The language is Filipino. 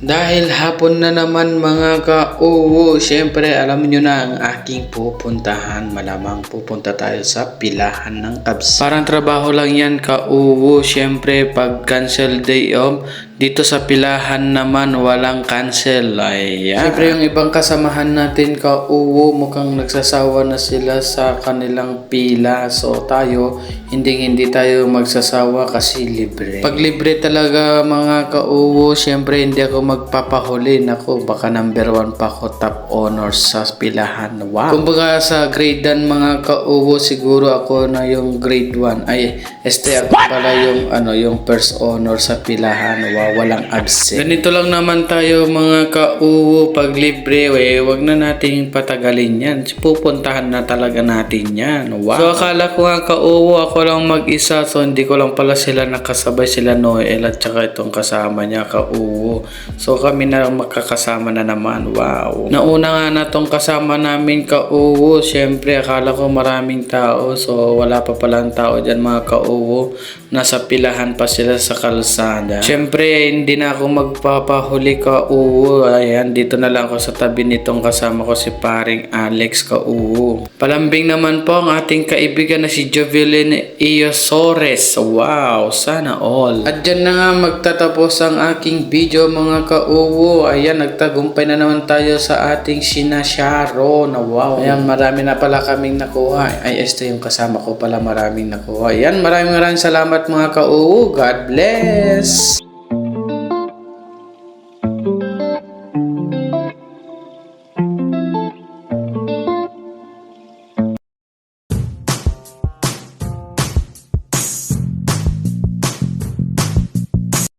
Dahil hapon na naman mga ka-uwo, syempre alam nyo na ang aking pupuntahan. Malamang pupunta tayo sa pilahan ng Cubs. Parang trabaho lang yan ka-uwo. Syempre pag cancel day off, dito sa pilahan naman walang cancel. Ayan. Syempre yung ibang kasamahan natin ka-uwo, mukhang nagsasawa na sila sa kanilang pila. So tayo, hindi tayo magsasawa kasi libre. Pag libre talaga mga ka-uwo, syempre hindi ako magpapahuli. Nako, baka number 1 pa ako, top honors sa pilahan. Wow. Kumbaga sa grade 1 mga ka-uwo, siguro ako na yung grade 1. Ay, ako pala yung first honor sa pilahan. Wow, walang absent. Ganito lang naman tayo mga ka-uwo. Pag libre, wag na nating patagalin yan. Pupuntahan na talaga natin yan. Wow. So akala ko nga ka-uwo, ako lang mag-isa. So hindi ko lang pala sila nakasabay, sila Noel at saka itong kasama niya ka-uwo. So kami na makakasama na naman. Wow. Nauna nga na tong kasama namin ka-uwo. Syempre akala ko maraming tao. So wala pa palang tao dyan mga ka-uwo. Nasa pilahan pa sila sa kalsada. Syempre hindi na ako magpapahuli ka-uwo. Ayan, dito na lang ako sa tabi nitong kasama ko si paring Alex ka-uwo. Palambing naman po ang ating kaibigan na si Jovelyn Iosores. Wow, sana all. At dyan na nga magtatapos ang aking video mga ka-uwo. Ayan, nagtagumpay na naman tayo sa ating sinasyaro na wow. Ayan, marami na pala kaming nakuha. Ay, este yung kasama ko pala maraming nakuha. Ayan, maraming salamat mga ka-uwo. God bless!